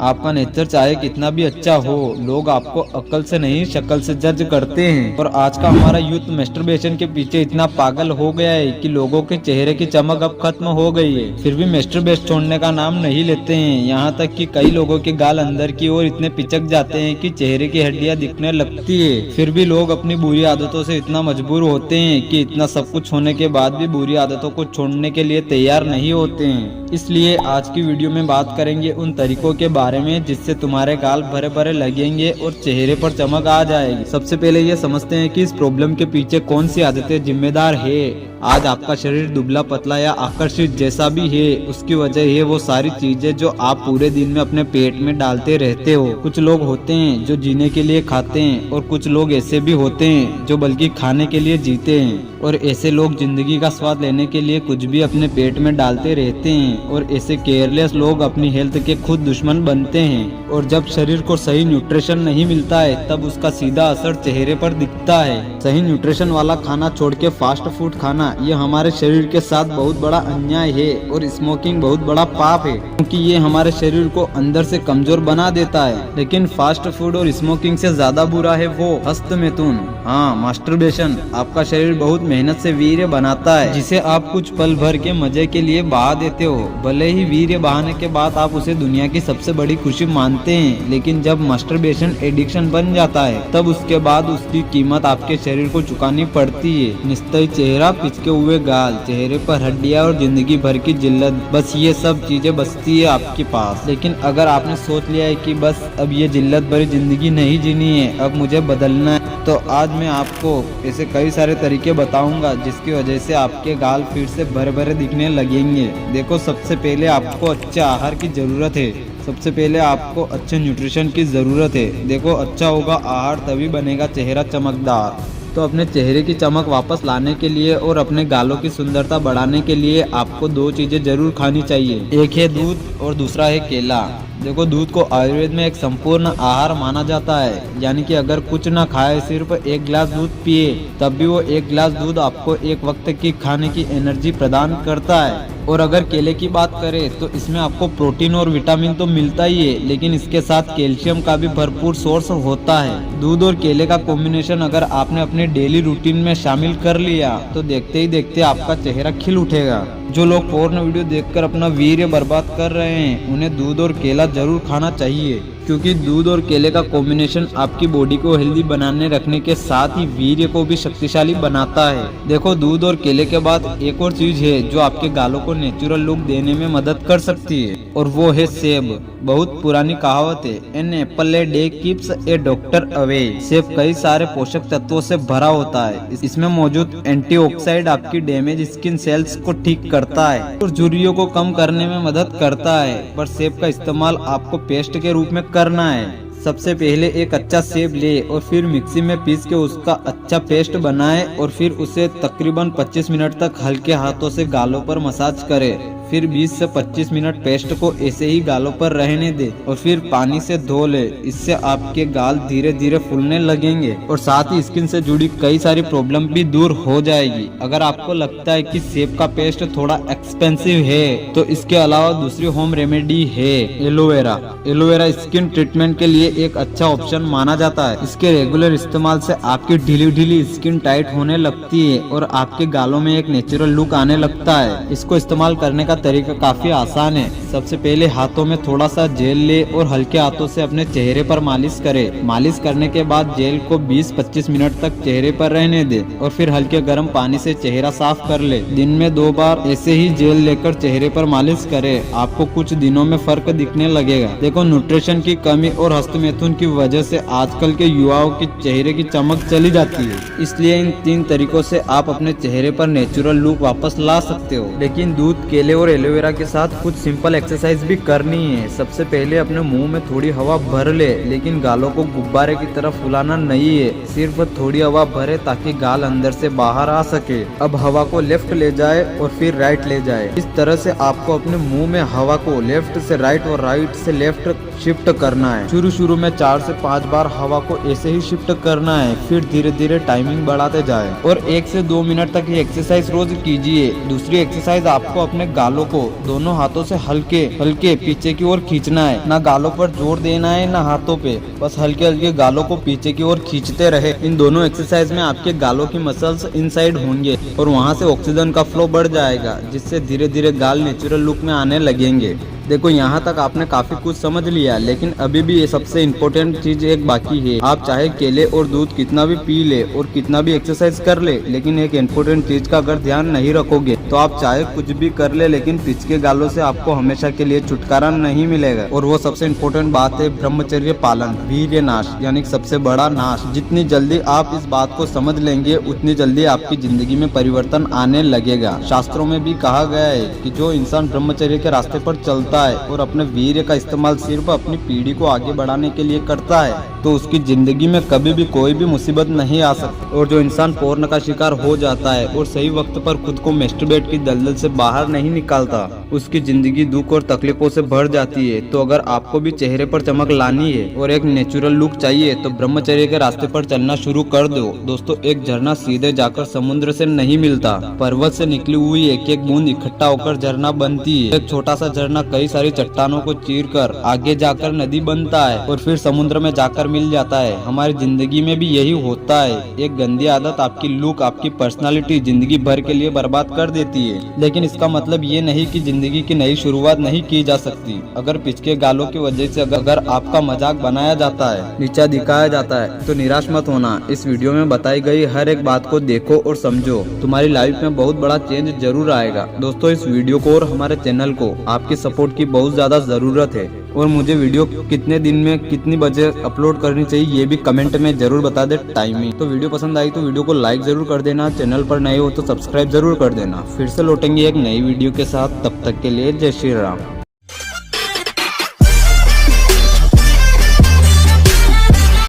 आपका नेचर चाहे कितना भी अच्छा हो, लोग आपको अक्ल से नहीं शक्ल से जज करते हैं। और आज का हमारा यूथ मैस्टरबेशन के पीछे इतना पागल हो गया है कि लोगों के चेहरे की चमक अब खत्म हो गई है, फिर भी मैस्टरबेशन छोड़ने का नाम नहीं लेते हैं। यहाँ तक कि कई लोगों के गाल अंदर की ओर इतने पिचक जाते हैं कि चेहरे की हड्डियां दिखने लगती है। फिर भी लोग अपनी बुरी आदतों से इतना मजबूर होते हैं कि इतना सब कुछ होने के बाद भी बुरी आदतों को छोड़ने के लिए तैयार नहीं होते हैं। इसलिए आज की वीडियो में बात करेंगे उन तरीकों के बारे में जिससे तुम्हारे गाल भरे भरे लगेंगे और चेहरे पर चमक आ जाएगी। सबसे पहले ये समझते हैं कि इस प्रॉब्लम के पीछे कौन सी आदतें जिम्मेदार है। आज आपका शरीर दुबला पतला या आकर्षित जैसा भी है, उसकी वजह है वो सारी चीजें जो आप पूरे दिन में अपने पेट में डालते रहते हो। कुछ लोग होते हैं जो जीने के लिए खाते हैं और कुछ लोग ऐसे भी होते हैं जो बल्कि खाने के लिए जीते हैं। और ऐसे लोग जिंदगी का स्वाद लेने के लिए कुछ भी अपने पेट में डालते रहते हैं। और ऐसे केयरलेस लोग अपनी हेल्थ के खुद दुश्मन बनते हैं। और जब शरीर को सही न्यूट्रिशन नहीं मिलता है तब उसका सीधा असर चेहरे पर दिखता है। सही न्यूट्रिशन वाला खाना छोड़ के फास्ट फूड खाना, ये हमारे शरीर के साथ बहुत बड़ा अन्याय है। और स्मोकिंग बहुत बड़ा पाप है, क्योंकि ये हमारे शरीर को अंदर से कमजोर बना देता है। लेकिन फास्ट फूड और स्मोकिंग से ज्यादा बुरा है वो हस्तमैथुन, हाँ मास्टरबेशन। आपका शरीर बहुत मेहनत से वीर्य बनाता है, जिसे आप कुछ पल भर के मजे के लिए बहा देते हो। भले ही वीर्य बहाने के बाद आप उसे दुनिया की सबसे बड़ी खुशी मानते हैं, लेकिन जब मास्टरबेशन एडिक्शन बन जाता है तब उसके बाद उसकी कीमत आपके शरीर को चुकानी पड़ती है। निस्तई चेहरा, पिचके हुए गाल, चेहरे पर हड्डियां और जिंदगी भर की जिल्लत, बस ये सब चीजें बचती है आपके पास। लेकिन अगर आपने सोच लिया है कि बस अब ये जिल्लत भरी जिंदगी नहीं जीनी है, अब मुझे बदलना है, तो आज मैं आपको ऐसे कई सारे तरीके बताऊंगा जिसकी वजह से आपके गाल फिर से भरे भरे दिखने लगेंगे। देखो, सबसे पहले आपको अच्छे आहार की जरूरत है। सबसे पहले आपको अच्छे न्यूट्रिशन की ज़रूरत है। देखो, अच्छा होगा आहार तभी बनेगा चेहरा चमकदार। तो अपने चेहरे की चमक वापस लाने के लिए और अपने गालों की सुंदरता बढ़ाने के लिए आपको दो चीज़ें जरूर खानी चाहिए। एक है दूध और दूसरा है केला। देखो, दूध को आयुर्वेद में एक संपूर्ण आहार माना जाता है, यानी कि अगर कुछ ना खाए, सिर्फ एक गिलास दूध पिए, तब भी वो एक गिलास दूध आपको एक वक्त की खाने की एनर्जी प्रदान करता है। और अगर केले की बात करें तो इसमें आपको प्रोटीन और विटामिन तो मिलता ही है, लेकिन इसके साथ कैल्शियम का भी भरपूर सोर्स होता है। दूध और केले का कॉम्बिनेशन अगर आपने अपने डेली रूटीन में शामिल कर लिया तो देखते ही देखते आपका चेहरा खिल उठेगा। जो लोग पोर्न वीडियो देखकर अपना वीर्य बर्बाद कर रहे हैं, उन्हें दूध और केला जरूर खाना चाहिए, क्योंकि दूध और केले का कॉम्बिनेशन आपकी बॉडी को हेल्दी बनाने रखने के साथ ही वीर्य को भी शक्तिशाली बनाता है। देखो, दूध और केले के बाद एक और चीज है जो आपके गालों को नेचुरल लुक देने में मदद कर सकती है, और वो है सेब। बहुत पुरानी कहावत है, an apple a day keeps a doctor away. सेब कई सारे पोषक तत्वों से भरा होता है। इसमें मौजूद एंटीऑक्सीडेंट आपकी डैमेज स्किन सेल्स को ठीक करता है और झुर्रियों को कम करने में मदद करता है। पर सेब का इस्तेमाल आपको पेस्ट के रूप में करना है। सबसे पहले एक अच्छा सेब ले और फिर मिक्सी में पीस के उसका अच्छा पेस्ट बनाए और फिर उसे तकरीबन 25 मिनट तक हल्के हाथों से गालों पर मसाज करे। फिर 20 से 25 मिनट पेस्ट को ऐसे ही गालों पर रहने दे और फिर पानी से धो ले। इससे आपके गाल धीरे धीरे फूलने लगेंगे और साथ ही स्किन से जुड़ी कई सारी प्रॉब्लम भी दूर हो जाएगी। अगर आपको लगता है कि सेब का पेस्ट थोड़ा एक्सपेंसिव है तो इसके अलावा दूसरी होम रेमेडी है एलोवेरा। एलोवेरा स्किन ट्रीटमेंट के लिए एक अच्छा ऑप्शन माना जाता है। इसके रेगुलर इस्तेमाल से आपकी ढीली ढीली स्किन टाइट होने लगती है और आपके गालों में एक नेचुरल लुक आने लगता है। इसको इस्तेमाल करने का तरीका काफी आसान है। सबसे पहले हाथों में थोड़ा सा जेल ले और हल्के हाथों से अपने चेहरे पर मालिश करे। मालिश करने के बाद जेल को 20-25 मिनट तक चेहरे पर रहने दे और फिर हल्के गर्म पानी से चेहरा साफ कर ले। दिन में 2 बार ऐसे ही जेल लेकर चेहरे पर मालिश करे। आपको कुछ दिनों में फर्क दिखने लगेगा। देखो, न्यूट्रिशन की कमी और हस्तमैथुन की वजह से आजकल के युवाओं की चेहरे की चमक चली जाती है। इसलिए इन 3 तरीकों से आप अपने चेहरे पर नेचुरल लुक वापस ला सकते हो। लेकिन दूध, केले और एलोवेरा के साथ कुछ सिंपल एक्सरसाइज भी करनी है। सबसे पहले अपने मुंह में थोड़ी हवा भर ले, लेकिन गालों को गुब्बारे की तरफ फुलाना नहीं है। सिर्फ थोड़ी हवा भरे ताकि गाल अंदर से बाहर आ सके। अब हवा को लेफ्ट ले जाए और फिर राइट ले जाए। इस तरह से आपको अपने मुंह में हवा को लेफ्ट से राइट और राइट से लेफ्ट शिफ्ट करना है। शुरू में 4 से 5 बार हवा को ऐसे ही शिफ्ट करना है, फिर धीरे धीरे टाइमिंग बढ़ाते जाए और 1 से 2 मिनट तक ये एक्सरसाइज रोज कीजिए। दूसरी एक्सरसाइज आपको अपने गालों गालों को दोनों हाथों से हल्के हल्के पीछे की ओर खींचना है। ना गालों पर जोर देना है ना हाथों पे, बस हल्के हल्के गालों को पीछे की ओर खींचते रहे। इन दोनों एक्सरसाइज में आपके गालों की मसल्स इनसाइड होंगे और वहाँ से ऑक्सीजन का फ्लो बढ़ जाएगा, जिससे धीरे धीरे गाल नेचुरल लुक में आने लगेंगे। देखो यहाँ तक आपने काफी कुछ समझ लिया, लेकिन अभी भी ये सबसे इम्पोर्टेंट चीज एक बाकी है। आप चाहे केले और दूध कितना भी पी ले और कितना भी एक्सरसाइज कर ले, लेकिन एक इम्पोर्टेंट चीज का अगर ध्यान नहीं रखोगे तो आप चाहे कुछ भी कर ले, लेकिन पिचके गालों से आपको हमेशा के लिए छुटकारा नहीं मिलेगा। और वो सबसे इम्पोर्टेंट बात है ब्रह्मचर्य पालन, वीर्य नाश, यानी सबसे बड़ा नाश। जितनी जल्दी आप इस बात को समझ लेंगे उतनी जल्दी आपकी जिंदगी में परिवर्तन आने लगेगा। शास्त्रों में भी कहा गया है कि जो इंसान ब्रह्मचर्य के रास्ते पर चलता है और अपने वीर्य का इस्तेमाल सिर्फ अपनी पीढ़ी को आगे बढ़ाने के लिए करता है, तो उसकी जिंदगी में कभी भी कोई भी मुसीबत नहीं आ सकती। और जो इंसान पोर्न का शिकार हो जाता है और सही वक्त पर खुद को मैस्टरबेट की दलदल से बाहर नहीं निकालता, उसकी जिंदगी दुख और तकलीफों से भर जाती है। तो अगर आपको भी चेहरे पर चमक लानी है और एक नेचुरल लुक चाहिए तो ब्रह्मचर्य के रास्ते पर चलना शुरू कर दो। दोस्तों, एक झरना सीधे जाकर समुद्र से नहीं मिलता, पर्वत से निकली हुई एक एक बूंद इकट्ठा होकर झरना बनती है। एक छोटा सा झरना कई सारी चट्टानों को चीरकर आगे जाकर नदी बनता है और फिर समुद्र में जाकर मिल जाता है। हमारी जिंदगी में भी यही होता है। एक गंदी आदत आपकी लुक, आपकी पर्सनालिटी जिंदगी भर के लिए बर्बाद कर देती है। लेकिन इसका मतलब ये नहीं कि जिंदगी की नई शुरुआत नहीं की जा सकती। अगर पिचके गालों की वजह से अगर आपका मजाक बनाया जाता है, नीचा दिखाया जाता है, तो निराश मत होना। इस वीडियो में बताई गई हर एक बात को देखो और समझो, तुम्हारी लाइफ में बहुत बड़ा चेंज जरूर आएगा। दोस्तों, इस वीडियो को और हमारे चैनल को आपकी सपोर्ट की बहुत ज्यादा जरूरत है। और मुझे वीडियो कितने दिन में कितनी बजे अपलोड करनी चाहिए ये भी कमेंट में जरूर बता दे टाइमिंग। तो वीडियो पसंद आई तो वीडियो को लाइक जरूर कर देना, चैनल पर नए हो तो सब्सक्राइब जरूर कर देना। फिर से लौटेंगे एक नई वीडियो के साथ, तब तक के लिए जय श्री राम।